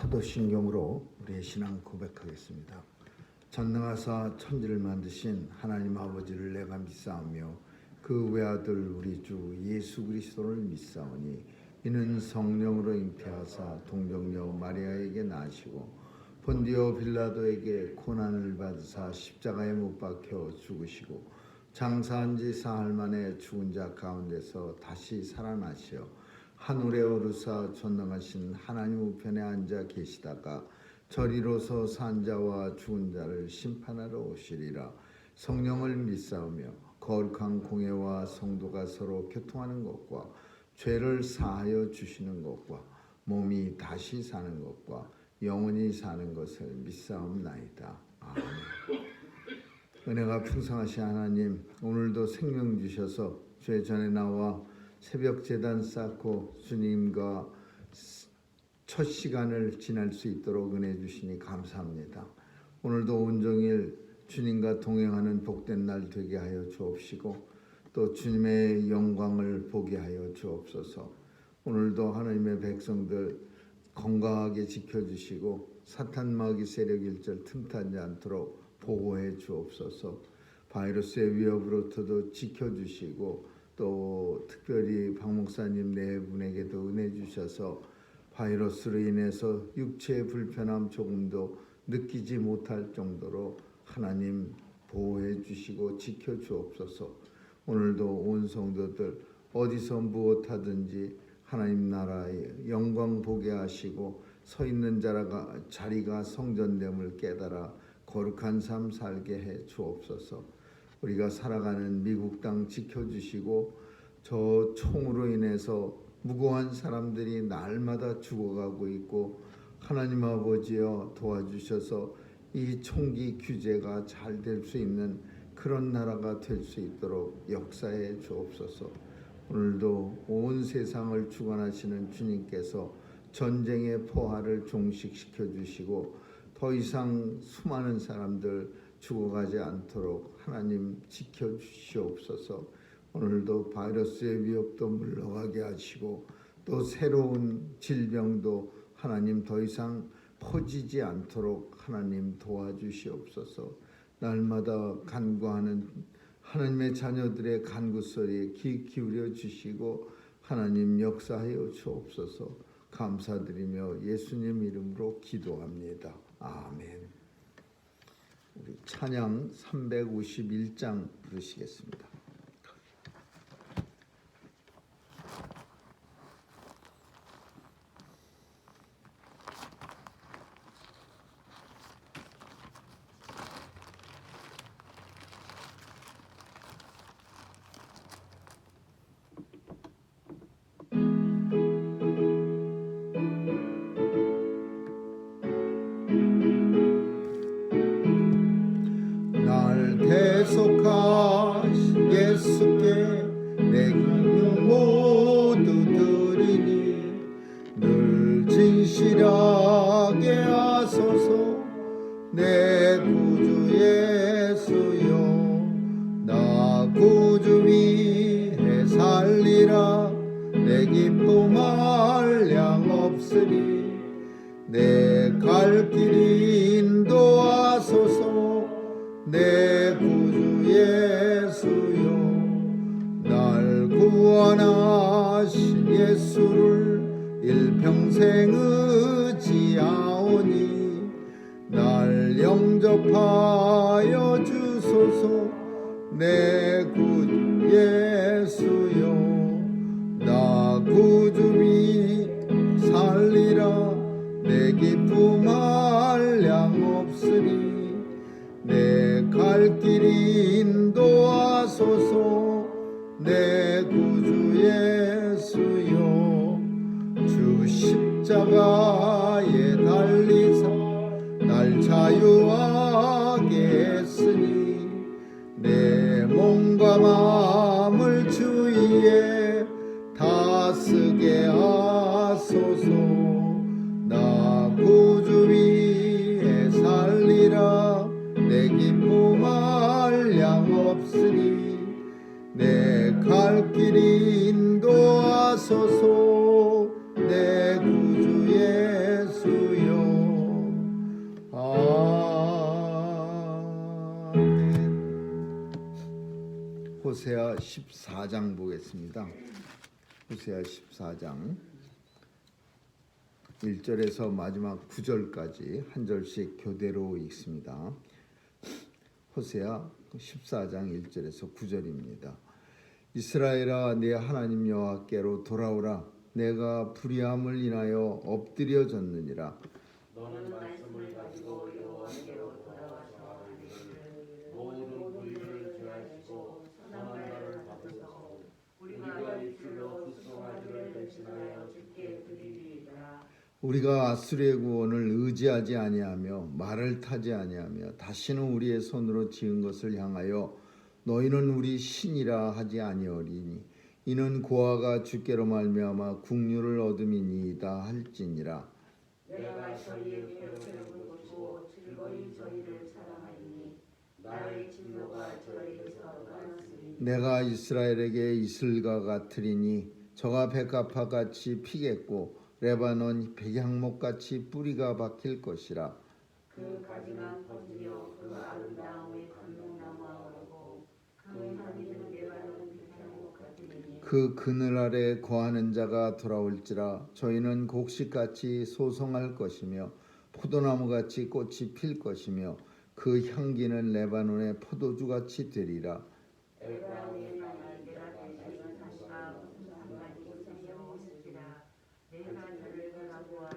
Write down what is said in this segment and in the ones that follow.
사도신경으로 우리의 신앙 고백하겠습니다. 전능하사 천지를 만드신 하나님 아버지를 내가 믿사오며 그 외아들 우리 주 예수 그리스도를 믿사오니 이는 성령으로 잉태하사 동정녀 마리아에게 나시고 본디오 빌라도에게 고난을 받으사 십자가에 못 박혀 죽으시고 장사한 지 사흘 만에 죽은 자 가운데서 다시 살아나시어 하늘에 오르사 전능하신 하나님 우편에 앉아 계시다가 저리로서 산 자와 죽은 자를 심판하러 오시리라. 성령을 믿사오며 거룩한 공회와 성도가 서로 교통하는 것과 죄를 사하여 주시는 것과 몸이 다시 사는 것과 영원히 사는 것을 믿사옵나이다. 아멘. 은혜가 풍성하신 하나님, 오늘도 생명 주셔서 죄 전에 나와 새벽 제단 쌓고 주님과 첫 시간을 지날 수 있도록 은혜 주시니 감사합니다. 오늘도 온종일 주님과 동행하는 복된 날 되게 하여 주옵시고 또 주님의 영광을 보게 하여 주옵소서. 오늘도 하나님의 백성들 건강하게 지켜주시고 사탄 마귀 세력 일절 틈타지 않도록 보호해 주옵소서. 바이러스의 위협으로부터도 지켜주시고 또 특별히 박 목사님 네 분에게도 은혜 주셔서 바이러스로 인해서 육체의 불편함 조금도 느끼지 못할 정도로 하나님 보호해 주시고 지켜 주옵소서. 오늘도 온 성도들 어디서 무엇하든지 하나님 나라의 영광 보게 하시고 서 있는 자리가 성전됨을 깨달아 거룩한 삶 살게 해 주옵소서. 우리가 살아가는 미국 땅 지켜주시고 저 총으로 인해서 무고한 사람들이 날마다 죽어가고 있고 하나님 아버지여 도와주셔서 이 총기 규제가 잘 될 수 있는 그런 나라가 될 수 있도록 역사해 주옵소서. 오늘도 온 세상을 주관하시는 주님께서 전쟁의 포화를 종식시켜 주시고 더 이상 수많은 사람들 죽어가지 않도록 하나님 지켜주시옵소서. 오늘도 바이러스의 위협도 물러가게 하시고 또 새로운 질병도 하나님 더 이상 퍼지지 않도록 하나님 도와주시옵소서. 날마다 간구하는 하나님의 자녀들의 간구소리에 귀 기울여 주시고 하나님 역사하여 주옵소서. 감사드리며 예수님 이름으로 기도합니다. 아멘. 우리 찬양 351장 부르시겠습니다. 계속하신 예수께 내 기능 모두 드리니 늘 진실하게 하소서. 내 구주 예수여 나 구주 위에 살리라. 내 기쁨 한량 없으리 내 갈 길 인도하소서. 내 구주 예수여 날 구원하신 예수를 일평생 의지하오니 날 영접하여 주소서. 내 구주 예수여 나 구주 위 살리라. 내 기쁨 한량 없으니 내 갈 길 인도하소서. 내 구주 예수여 주 십자가에 달리사 날 자유하게 했으니 내 몸과 마음을 주위에 다스게 하소서. 나 구주 위에 살리라. 내 기쁨 한량 없으니 내 갈 길 인도하소서. 내 구주 예수여 호세아 14장 보겠습니다. 호세아 14장 1절에서 마지막 9절까지 한 절씩 교대로 읽습니다. 호세아 14장 1절에서 9절입니다. 이스라엘아, 내 하나님 여호와께로 돌아오라. 내가 불의함을 인하여 엎드려졌느니라. 너는 말씀을 가지고 여호와께로 돌아와서 모든 불의를 제하시고 선한 날을 받으소서. 우리가 입술로 그 송아지를 대신하여 주께 드리리이다. 우리가 아수르의 구원을 의지하지 아니하며 말을 타지 아니하며 다시는 우리의 손으로 지은 것을 향하여 너희는 우리 신이라 하지 아니하리니 이는 고아가 주께로 말미암아 국류를 얻음이니이다 할지니라. 내가 저희의 괴롭힘을 보시고 즐거이 저희를 사랑하리니 나의 진노가 저희에게서 떠났으니 내가 이스라엘에게 이슬과 같으리니 저가 백합화 같이 피겠고 레바논 백향목 같이 뿌리가 박힐 것이라. 그 가지가 퍼지며 그 아름다움의 감동나무와 오르고 그 향기는 레바논 백향목 같으니 그 그늘 아래 거하는 자가 돌아올지라. 저희는 곡식같이 소송할 것이며 포도나무같이 꽃이 필 것이며 그 향기는 레바논의 포도주같이 되리라. 에브라임의 땅이 내가 대신한 사시가 무슨 상관이 있으며 있을지라. 내가 저를 바라보아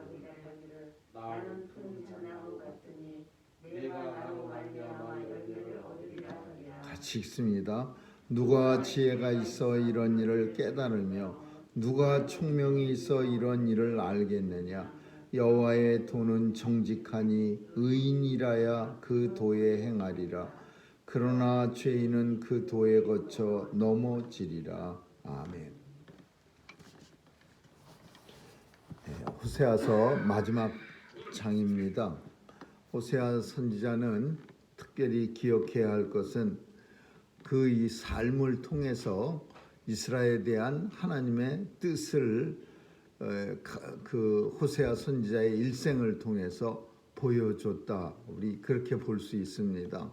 기다리기를 나는 푸른 전나무 같으니 내가 나로 말미암아 열매를 얻으리라 하리라. 같이 읽습니다. 누가 지혜가 있어 이런 일을 깨달으며 누가 총명이 있어 이런 일을 알겠느냐. 여호와의 도는 정직하니 의인이라야 그 도에 행하리라. 그러나 죄인은 그 도에 거쳐 넘어지리라. 아멘. 호세아서 마지막 장입니다. 호세아 선지자는 특별히 기억해야 할 것은 그 이 삶을 통해서 이스라엘에 대한 하나님의 뜻을 그 호세아 선지자의 일생을 통해서 보여줬다. 우리 그렇게 볼 수 있습니다.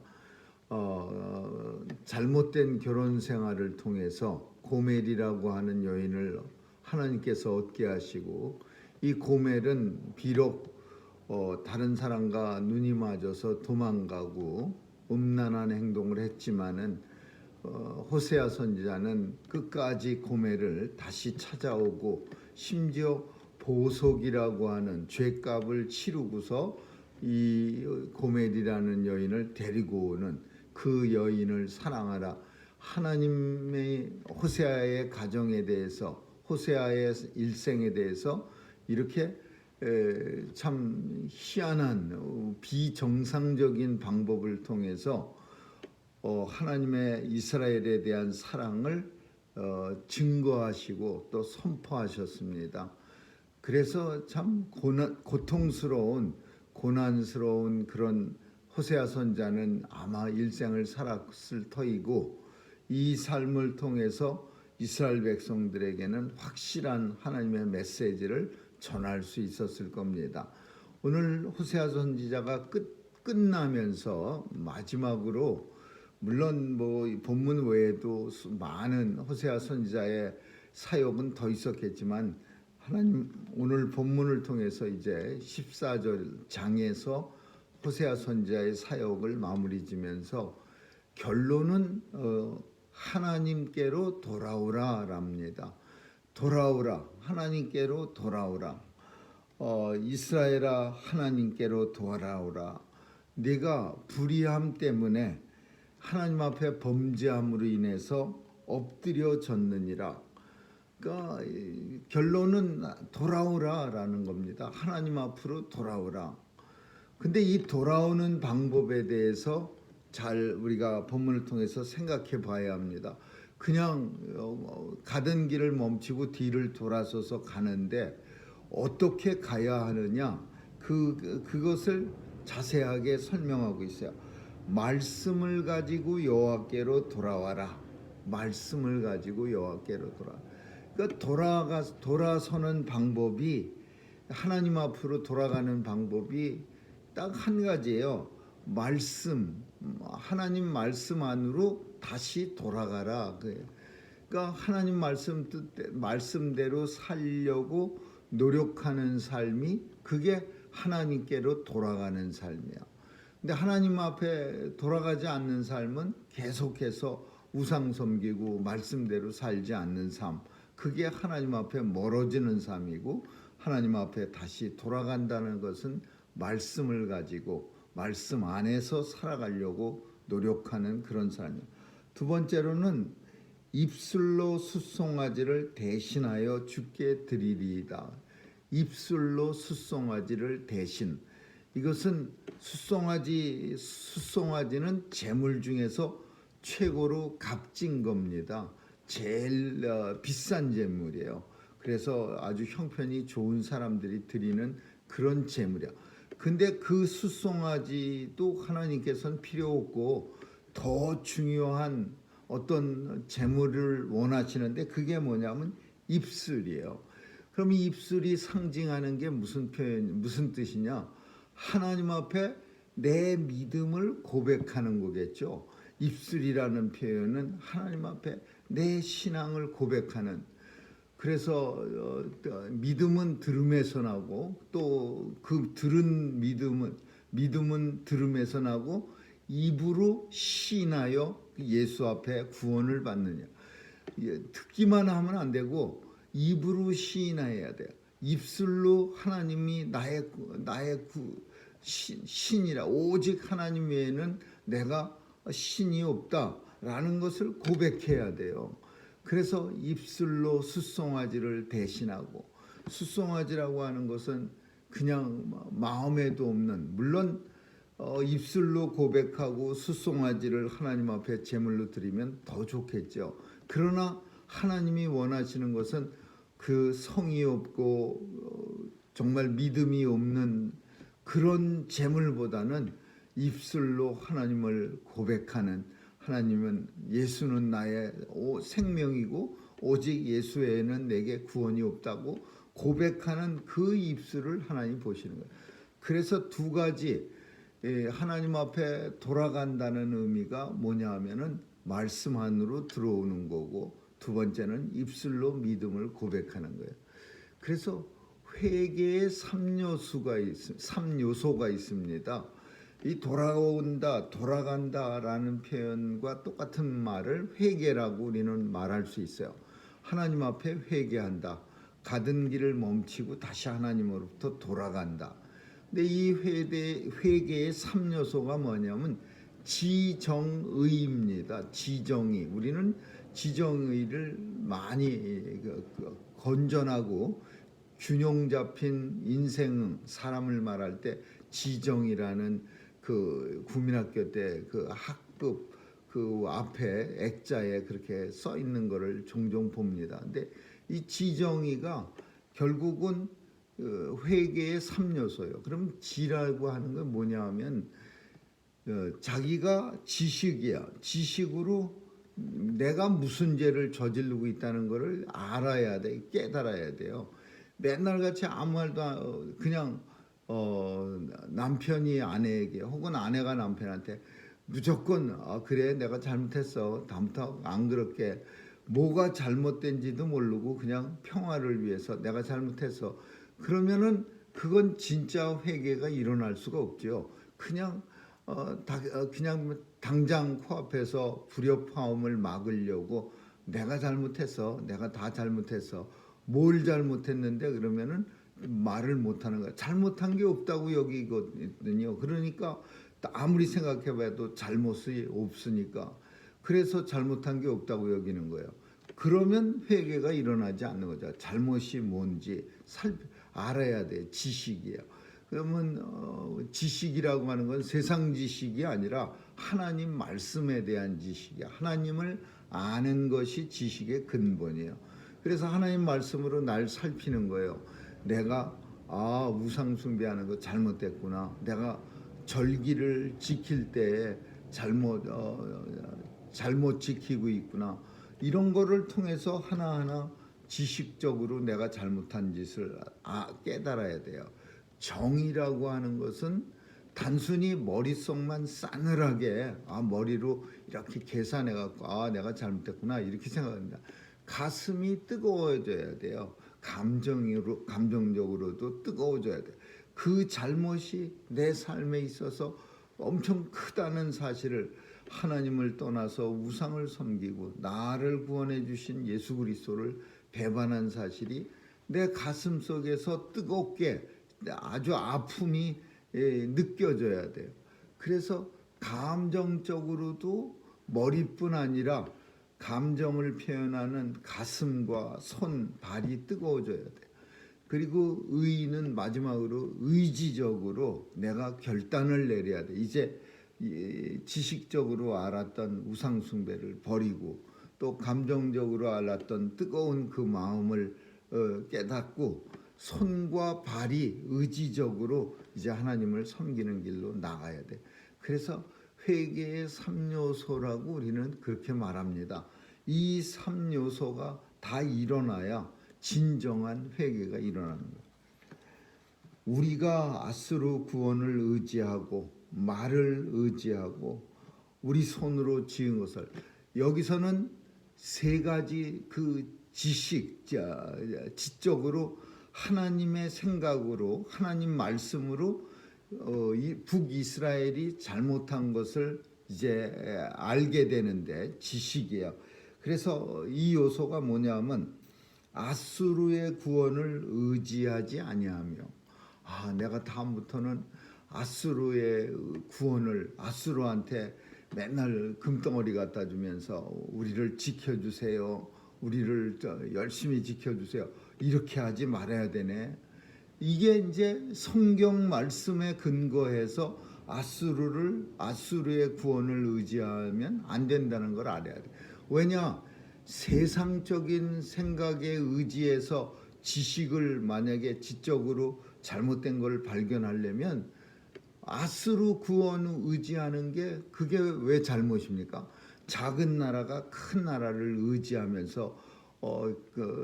잘못된 결혼 생활을 통해서 고멜이라고 하는 여인을 하나님께서 얻게 하시고 이 고멜은 비록 다른 사람과 눈이 맞아서 도망가고 음란한 행동을 했지만은 호세아 선지자는 끝까지 고멜을 다시 찾아오고 심지어 보석이라고 하는 죄값을 치르고서 이 고멜이라는 여인을 데리고 오는 그 여인을 사랑하라. 하나님의 호세아의 가정에 대해서 호세아의 일생에 대해서 이렇게 참 희한한 비정상적인 방법을 통해서 하나님의 이스라엘에 대한 사랑을 증거하시고 또 선포하셨습니다. 그래서 참 고통스러운 고난스러운 그런 호세아 선자는 아마 일생을 살았을 터이고 이 삶을 통해서 이스라엘 백성들에게는 확실한 하나님의 메시지를 전할 수 있었을 겁니다. 오늘 호세아 선지자가 끝나면서 마지막으로 물론 뭐 본문 외에도 많은 호세아 선지자의 사역은 더 있었겠지만 하나님 오늘 본문을 통해서 이제 14절 장에서 호세아 선지자의 사역을 마무리 지면서 결론은 하나님께로 돌아오라랍니다. 돌아오라. 하나님께로 돌아오라. 이스라엘아 하나님께로 돌아오라. 네가 불의함 때문에 하나님 앞에 범죄함으로 인해서 엎드려졌느니라. 그러니까 결론은 돌아오라라는 겁니다. 하나님 앞으로 돌아오라. 근데 이 돌아오는 방법에 대해서 잘 우리가 본문을 통해서 생각해 봐야 합니다. 그냥 가던 길을 멈추고 뒤를 돌아서서 가는데 어떻게 가야 하느냐 그것을 자세하게 설명하고 있어요. 말씀을 가지고 여호와께로 돌아와라. 말씀을 가지고 여호와께로 돌아. 그러니까 돌아서는 방법이 하나님 앞으로 돌아가는 방법이 딱 한 가지예요. 말씀, 하나님 말씀 안으로 다시 돌아가라. 그러니까 하나님 말씀대로 살려고 노력하는 삶이 그게 하나님께로 돌아가는 삶이야. 근데 하나님 앞에 돌아가지 않는 삶은 계속해서 우상 섬기고 말씀대로 살지 않는 삶. 그게 하나님 앞에 멀어지는 삶이고, 하나님 앞에 다시 돌아간다는 것은 말씀을 가지고 말씀 안에서 살아가려고 노력하는 그런 삶이에요. 두 번째로는 입술로 숫송아지를 대신하여 주께 드리리이다. 입술로 숫송아지를 대신. 이것은 숫송아지는 제물 중에서 최고로 값진 겁니다. 제일 비싼 제물이에요. 그래서 아주 형편이 좋은 사람들이 드리는 그런 제물이야. 근데 그 숫송아지도 하나님께서는 필요 없고 더 중요한 어떤 제물을 원하시는데, 그게 뭐냐면 입술이에요. 그럼 이 입술이 상징하는 게 무슨 뜻이냐? 하나님 앞에 내 믿음을 고백하는 거겠죠. 입술이라는 표현은 하나님 앞에 내 신앙을 고백하는. 그래서 믿음은 들음에서 나고, 또 그 들은 믿음은 들음에서 나고, 입으로 시인하여 예수 앞에 구원을 받느냐. 듣기만 하면 안 되고 입으로 시인해야 돼요. 입술로 하나님이 나의 신이라, 오직 하나님 외에는 내가 신이 없다라는 것을 고백해야 돼요. 그래서 입술로 숫송아지를 대신하고, 숫송아지라고 하는 것은 그냥 마음에도 없는, 물론 입술로 고백하고 숫송아지를 하나님 앞에 제물로 드리면 더 좋겠죠. 그러나 하나님이 원하시는 것은 그 성이 없고 정말 믿음이 없는 그런 제물보다는 입술로 하나님을 고백하는, 하나님은 예수는 나의 생명이고 오직 예수 외에는 내게 구원이 없다고 고백하는 그 입술을 하나님 보시는 거예요. 그래서 두 가지, 하나님 앞에 돌아간다는 의미가 뭐냐 하면은 말씀 안으로 들어오는 거고, 두 번째는 입술로 믿음을 고백하는 거예요. 그래서 회개의 3요소가 있습니다. 이 돌아간다라는 표현과 똑같은 말을 회개라고 우리는 말할 수 있어요. 하나님 앞에 회개한다. 가던 길을 멈추고 다시 하나님으로부터 돌아간다. 근데 이 회개의 3요소가 뭐냐면 지정의입니다. 지정의. 우리는 지정의를 많이 건전하고 균형 잡힌 인생 사람을 말할 때 지정이라는 그 국민학교 때 그 학급 그 앞에 액자에 그렇게 써 있는 거를 종종 봅니다. 근데 이 지정의가 결국은 회개의 3요소예요. 그럼 지라고 하는 건 뭐냐 하면 자기가 지식이야. 지식으로 내가 무슨 죄를 저지르고 있다는 것을 알아야 돼. 깨달아야 돼요. 맨날 같이 아무 말도 그냥 남편이 아내에게 혹은 아내가 남편한테 무조건 그래 내가 잘못했어. 다음부터 안 그렇게, 뭐가 잘못된지도 모르고 그냥 평화를 위해서 내가 잘못했어. 그러면은 그건 진짜 회개가 일어날 수가 없죠. 그냥 그냥 당장 코앞에서 불협화음을 막으려고 내가 잘못했어. 내가 다 잘못했어. 뭘 잘못했는데 그러면은 말을 못하는 거야. 잘못한 게 없다고 여기거든요. 그러니까 아무리 생각해봐도 잘못이 없으니까, 그래서 잘못한 게 없다고 여기는 거예요. 그러면 회개가 일어나지 않는 거죠. 잘못이 뭔지 알아야 돼. 지식이에요. 그러면 지식이라고 하는 건 세상 지식이 아니라 하나님 말씀에 대한 지식이야. 하나님을 아는 것이 지식의 근본이에요. 그래서 하나님 말씀으로 날 살피는 거예요. 내가 우상 숭배하는 거 잘못됐구나. 내가 절기를 지킬 때 잘못 지키고 있구나. 이런 거를 통해서 하나하나 지식적으로 내가 잘못한 짓을 깨달아야 돼요. 정의라고 하는 것은 단순히 머릿속만 싸늘하게 머리로 이렇게 계산해 갖고 내가 잘못했구나 이렇게 생각합니다. 가슴이 뜨거워져야 돼요. 감정적으로도 뜨거워져야 돼요. 그 잘못이 내 삶에 있어서 엄청 크다는 사실을, 하나님을 떠나서 우상을 섬기고 나를 구원해 주신 예수 그리스도를 배반한 사실이 내 가슴 속에서 뜨겁게 아주 아픔이 느껴져야 돼요. 그래서 감정적으로도 머리뿐 아니라 감정을 표현하는 가슴과 손, 발이 뜨거워져야 돼요. 그리고 의인은 마지막으로 의지적으로 내가 결단을 내려야 돼. 이제 지식적으로 알았던 우상 숭배를 버리고 또 감정적으로 알았던 뜨거운 그 마음을 깨닫고 손과 발이 의지적으로 이제 하나님을 섬기는 길로 나가야 돼. 그래서 회개의 3요소라고 우리는 그렇게 말합니다. 이 3요소가 다 일어나야 진정한 회개가 일어나는 거예요. 우리가 아스루 구원을 의지하고 말을 의지하고 우리 손으로 지은 것을, 여기서는 세 가지 그 지적으로 하나님의 생각으로 하나님 말씀으로 이 북이스라엘이 잘못한 것을 이제 알게 되는데 지식이에요. 그래서 이 요소가 뭐냐면 아수르의 구원을 의지하지 아니하며, 내가 다음부터는 아수르의 구원을, 아수르한테 맨날 금덩어리 갖다 주면서 우리를 지켜주세요, 우리를 열심히 지켜주세요, 이렇게 하지 말아야 되네. 이게 이제 성경 말씀에 근거해서 아수르의 구원을 의지하면 안 된다는 걸 알아야 돼. 왜냐? 세상적인 생각에 의지해서 지식을 만약에 지적으로 잘못된 걸 발견하려면 아수르 구원을 의지하는 게 그게 왜 잘못입니까? 작은 나라가 큰 나라를 의지하면서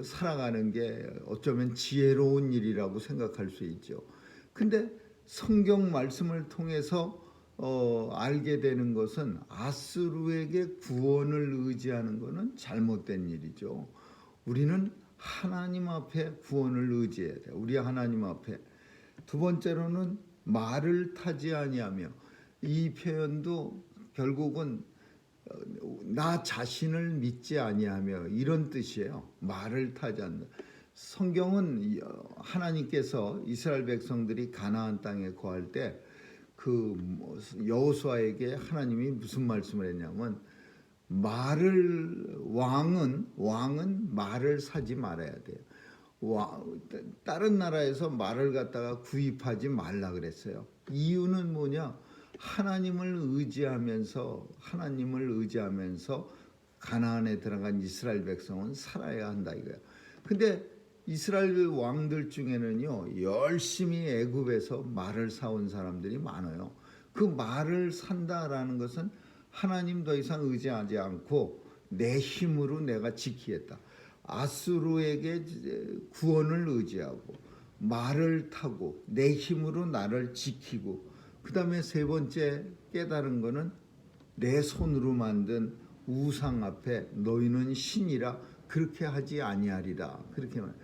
살아가는 게 어쩌면 지혜로운 일이라고 생각할 수 있죠. 근데 성경 말씀을 통해서 알게 되는 것은 아수르에게 구원을 의지하는 것은 잘못된 일이죠. 우리는 하나님 앞에 구원을 의지해야 돼요. 우리 하나님 앞에. 두 번째로는 말을 타지 아니하며, 이 표현도 결국은 나 자신을 믿지 아니하며 이런 뜻이에요. 말을 타지 않는다. 성경은 하나님께서 이스라엘 백성들이 가나안 땅에 거할 때 그 여호수아에게 하나님이 무슨 말씀을 했냐면, 왕은 말을 사지 말아야 돼요. 다른 나라에서 말을 갖다가 구입하지 말라 그랬어요. 이유는 뭐냐? 하나님을 의지하면서 가나안에 들어간 이스라엘 백성은 살아야 한다 이거야. 근데 이스라엘 왕들 중에는요, 열심히 애굽에서 말을 사온 사람들이 많아요. 그 말을 산다라는 것은 하나님 더 이상 의지하지 않고 내 힘으로 내가 지키겠다. 아수르에게 구원을 의지하고 말을 타고 내 힘으로 나를 지키고, 그 다음에 세 번째 깨달은 거는 내 손으로 만든 우상 앞에 너희는 신이라 그렇게 하지 아니하리라. 그렇게 말.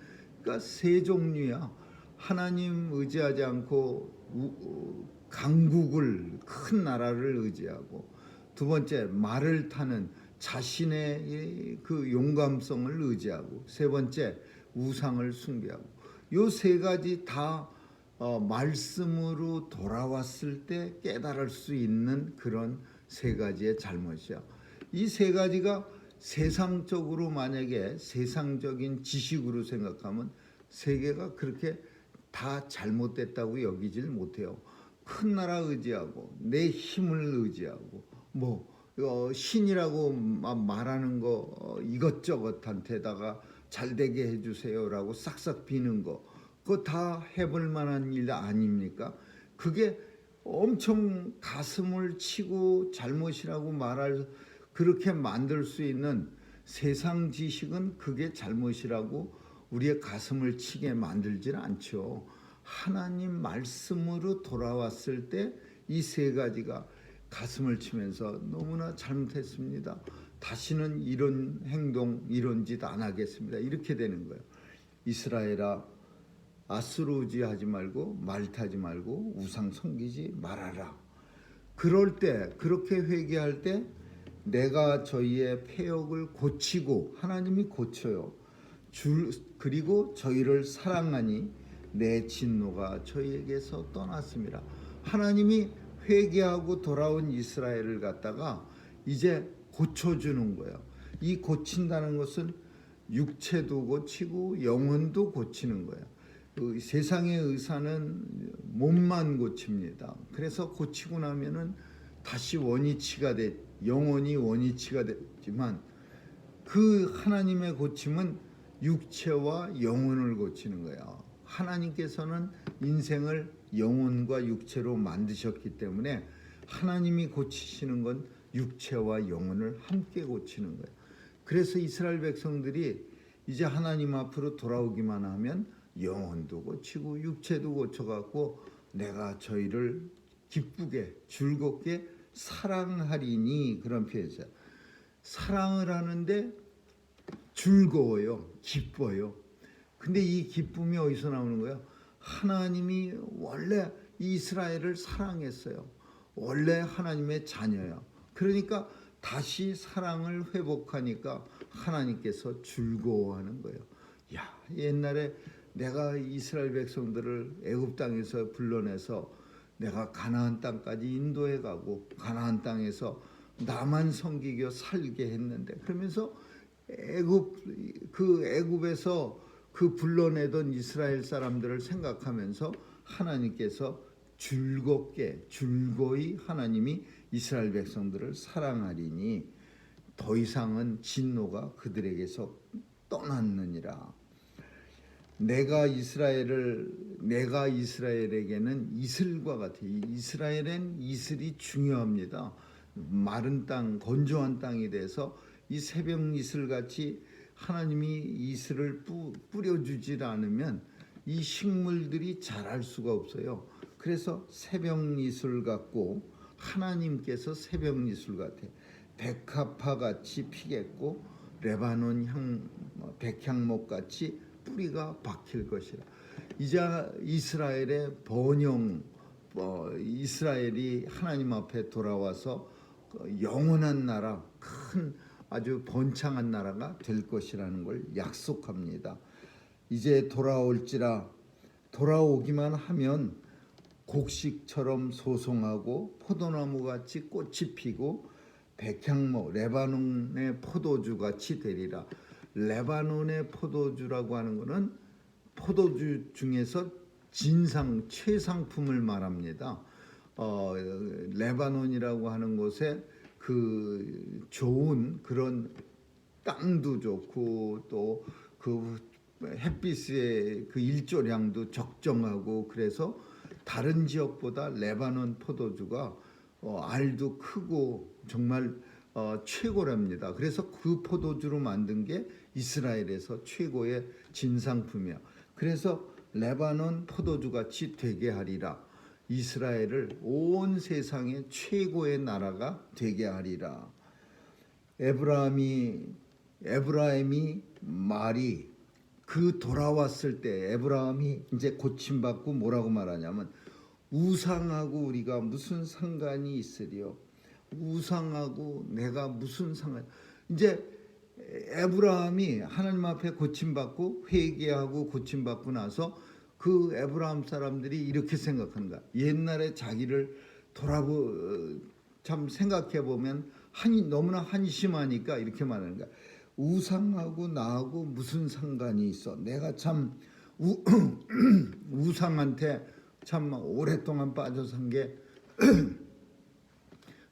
그러니까 세 종류야. 하나님 의지하지 않고 강국을, 큰 나라를 의지하고, 두 번째 말을 타는 자신의 그 용감성을 의지하고, 세 번째 우상을 숭배하고. 요 세 가지 다 말씀으로 돌아왔을 때 깨달을 수 있는 그런 세 가지의 잘못이야. 이 세 가지가 세상적으로, 만약에 세상적인 지식으로 생각하면 세계가 그렇게 다 잘못됐다고 여기질 못해요. 큰 나라 의지하고 내 힘을 의지하고 신이라고 말하는 거 이것저것한테다가 잘되게 해주세요라고 싹싹 비는 거, 그거 다 해볼 만한 일 아닙니까? 그게 엄청 가슴을 치고 잘못이라고 말할, 그렇게 만들 수 있는 세상 지식은 그게 잘못이라고 우리의 가슴을 치게 만들질 않죠. 하나님 말씀으로 돌아왔을 때 이 세 가지가 가슴을 치면서 너무나 잘못했습니다. 다시는 이런 행동, 이런 짓 안 하겠습니다. 이렇게 되는 거예요. 이스라엘아, 아수르 의지하지 말고 말 타지 말고 우상 섬기지 말아라. 그럴 때, 그렇게 회개할 때 내가 저희의 패역을 고치고, 하나님이 고쳐요. 그리고 저희를 사랑하니 내 진노가 저희에게서 떠났습니다. 하나님이 회개하고 돌아온 이스라엘을 갖다가 이제 고쳐주는 거예요. 이 고친다는 것은 육체도 고치고 영혼도 고치는 거예요. 그 세상의 의사는 몸만 고칩니다. 그래서 고치고 나면은 다시 영혼이 원위치가 됐지만, 그 하나님의 고침은 육체와 영혼을 고치는 거예요. 하나님께서는 인생을 영혼과 육체로 만드셨기 때문에 하나님이 고치시는 건 육체와 영혼을 함께 고치는 거예요. 그래서 이스라엘 백성들이 이제 하나님 앞으로 돌아오기만 하면 영혼도 고치고 육체도 고쳐갖고 내가 저희를 기쁘게 즐겁게 사랑하리니, 그런 표현이죠. 사랑을 하는데 즐거워요, 기뻐요. 근데 이 기쁨이 어디서 나오는 거예요? 하나님이 원래 이스라엘을 사랑했어요. 원래 하나님의 자녀예요. 그러니까 다시 사랑을 회복하니까 하나님께서 즐거워하는 거예요. 야, 옛날에 내가 이스라엘 백성들을 애굽 땅에서 불러내서 내가 가나안 땅까지 인도해 가고 가나안 땅에서 나만 섬기며 살게 했는데, 그러면서 애굽에서 그 불러내던 이스라엘 사람들을 생각하면서 하나님께서 즐거이 하나님이 이스라엘 백성들을 사랑하리니 더 이상은 진노가 그들에게서 떠났느니라. 내가 이스라엘에게는 이슬과 같아. 이스라엘엔 이슬이 중요합니다. 마른 땅, 건조한 땅이 돼서 이 새벽 이슬같이 하나님이 이슬을 뿌려주질 않으면 이 식물들이 자랄 수가 없어요. 그래서 새벽 이슬 같고, 하나님께서 새벽 이슬 같아. 백합화 같이 피겠고 레바논 백향목 같이 뿌리가 박힐 것이라. 이제 이스라엘의 이스라엘이 하나님 앞에 돌아와서 영원한 나라, 큰 아주 번창한 나라가 될 것이라는 걸 약속합니다. 이제 돌아오기만 하면 곡식처럼 소송하고 포도나무같이 꽃이 피고 백향목, 레바논의 포도주같이 되리라. 레바논의 포도주라고 하는 것은 포도주 중에서 최상품을 말합니다. 레바논이라고 하는 곳에 그 좋은 그런 땅도 좋고 또 그 햇빛의 그 일조량도 적정하고, 그래서 다른 지역보다 레바논 포도주가 알도 크고 정말 최고랍니다. 그래서 그 포도주로 만든 게 이스라엘에서 최고의 진상품이야. 그래서 레바논 포도주같이 되게 하리라. 이스라엘을 온 세상의 최고의 나라가 되게 하리라. 에브라임이 말이 그 돌아왔을 때 에브라임이 이제 고침받고 뭐라고 말하냐면, 우상하고 우리가 무슨 상관이 있으리요? 우상하고 내가 무슨 상관? 이제 에브라임이 하나님 앞에 고침받고 회개하고 고침받고 나서 그 에브라임 사람들이 이렇게 생각하는 거야. 옛날에 자기를 참 생각해 보면 너무나 한심하니까 이렇게 말하는 거야. 우상하고 나하고 무슨 상관이 있어? 내가 참 우상한테 참 오랫동안 빠져 산 게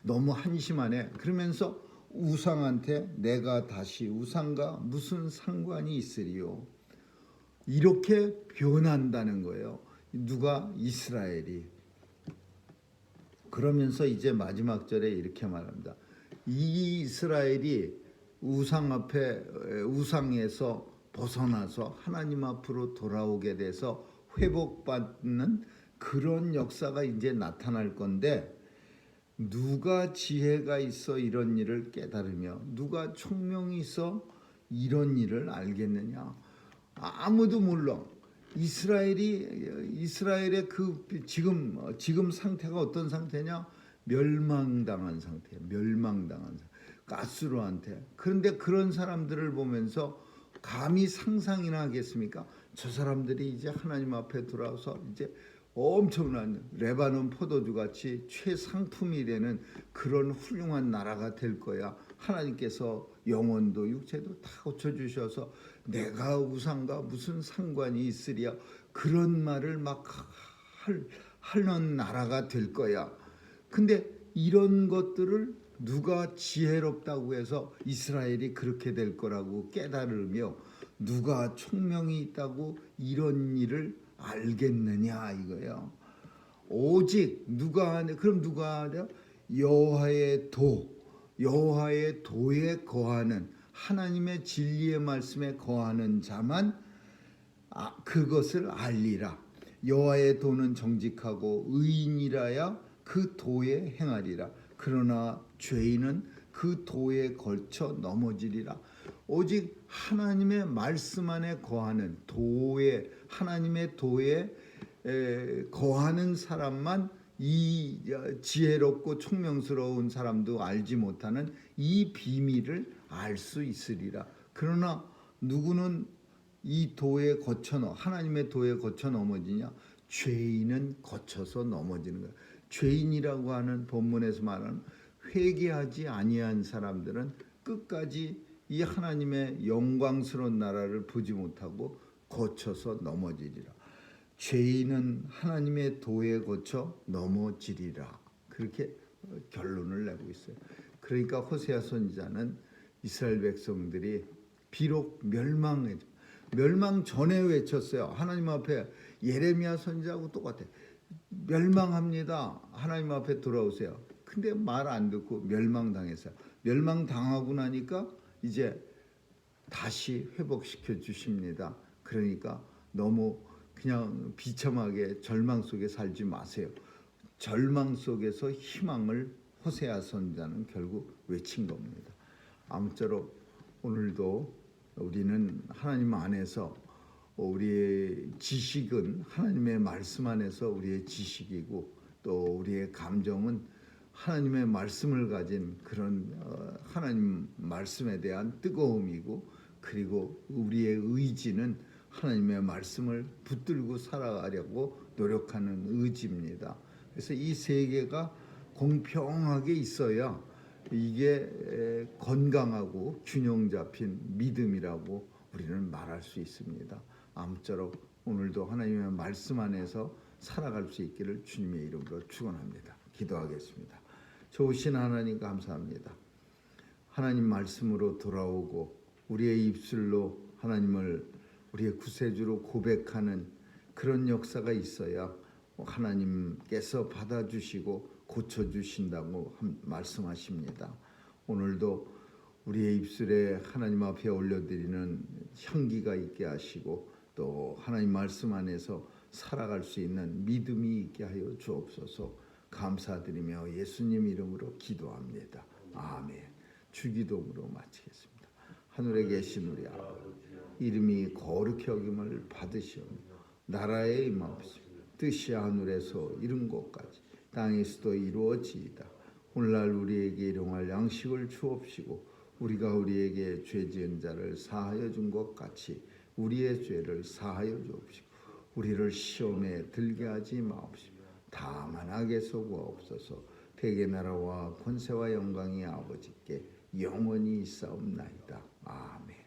너무 한심하네. 그러면서 우상한테 내가 다시 우상과 무슨 상관이 있으리요? 이렇게 변한다는 거예요. 누가? 이스라엘이. 그러면서 이제 마지막 절에 이렇게 말합니다. 이 이스라엘이 우상에서 벗어나서 하나님 앞으로 돌아오게 돼서 회복받는 그런 역사가 이제 나타날 건데 누가 지혜가 있어 이런 일을 깨달으며 누가 총명이 있어 이런 일을 알겠느냐? 아무도 몰라. 이스라엘의 그 지금 상태가 어떤 상태냐? 멸망당한 상태야. 멸망당한 상태. 가스로한테. 그런데 그런 사람들을 보면서 감히 상상이나 하겠습니까? 저 사람들이 이제 하나님 앞에 돌아와서 이제 엄청난 레바논 포도주 같이 최상품이 되는 그런 훌륭한 나라가 될 거야. 하나님께서 영혼도 육체도 다 고쳐주셔서 내가 우상과 무슨 상관이 있으랴. 그런 말을 막 하는 나라가 될 거야. 근데 이런 것들을 누가 지혜롭다고 해서 이스라엘이 그렇게 될 거라고 깨달으며 누가 총명이 있다고 이런 일을 알겠느냐 이거예요. 오직 그럼 누가 하냐? 여호와의 도에 거하는 하나님의 진리의 말씀에 거하는 자만 그것을 알리라. 여호와의 도는 정직하고 의인이라야 그 도에 행하리라. 그러나 죄인은 그 도에 걸쳐 넘어지리라. 오직 하나님의 말씀 안에 거하는 하나님의 도에 거하는 사람만 이 지혜롭고 총명스러운 사람도 알지 못하는 이 비밀을 알 수 있으리라. 그러나 누구는 이 도에 하나님의 도에 거쳐 넘어지냐? 죄인은 거쳐서 넘어지는 거야. 죄인이라고 하는 본문에서 말하는 회개하지 아니한 사람들은 끝까지 이 하나님의 영광스러운 나라를 보지 못하고 거쳐서 넘어지리라. 죄인은 하나님의 도에 거쳐 넘어지리라. 그렇게 결론을 내고 있어요. 그러니까 호세아 선지자는 이스라엘 백성들이 비록 멸망 전에 외쳤어요. 하나님 앞에 예레미야 선지자하고 똑같아. 멸망합니다. 하나님 앞에 돌아오세요. 근데 말 안 듣고 멸망당했어요. 멸망당하고 나니까 이제 다시 회복시켜 주십니다. 그러니까 너무 그냥 비참하게 절망 속에 살지 마세요. 절망 속에서 희망을 호세아 선지자는 결국 외친 겁니다. 아무쪼록 오늘도 우리는 하나님 안에서 우리의 지식은 하나님의 말씀 안에서 우리의 지식이고 또 우리의 감정은 하나님의 말씀을 가진 그런 하나님 말씀에 대한 뜨거움이고 그리고 우리의 의지는 하나님의 말씀을 붙들고 살아가려고 노력하는 의지입니다. 그래서 이 세 개가 공평하게 있어야 이게 건강하고 균형 잡힌 믿음이라고 우리는 말할 수 있습니다. 아무쪼록 오늘도 하나님의 말씀 안에서 살아갈 수 있기를 주님의 이름으로 축원합니다. 기도하겠습니다. 좋으신 하나님 감사합니다. 하나님 말씀으로 돌아오고 우리의 입술로 하나님을 우리의 구세주로 고백하는 그런 역사가 있어야 하나님께서 받아주시고 고쳐주신다고 말씀하십니다. 오늘도 우리의 입술에 하나님 앞에 올려드리는 향기가 있게 하시고 또 하나님 말씀 안에서 살아갈 수 있는 믿음이 있게 하여 주옵소서. 감사드리며 예수님 이름으로 기도합니다. 아멘. 주기도문으로 마치겠습니다. 하늘에 계신 우리 아버지, 이름이 거룩히 여김을 받으시오며 나라의 임하옵시며 뜻이 하늘에서 이룬 곳까지 땅에서도 이루어지이다. 오늘날 우리에게 일용할 양식을 주옵시고 우리가 우리에게 죄 지은 자를 사하여 준 것 같이 우리의 죄를 사하여 주옵시고 우리를 시험에 들게 하지 마옵시며 다만 악에서 구하옵소서. 대개 나라와 권세와 영광이 아버지께 영원히 있사옵나이다. 아멘.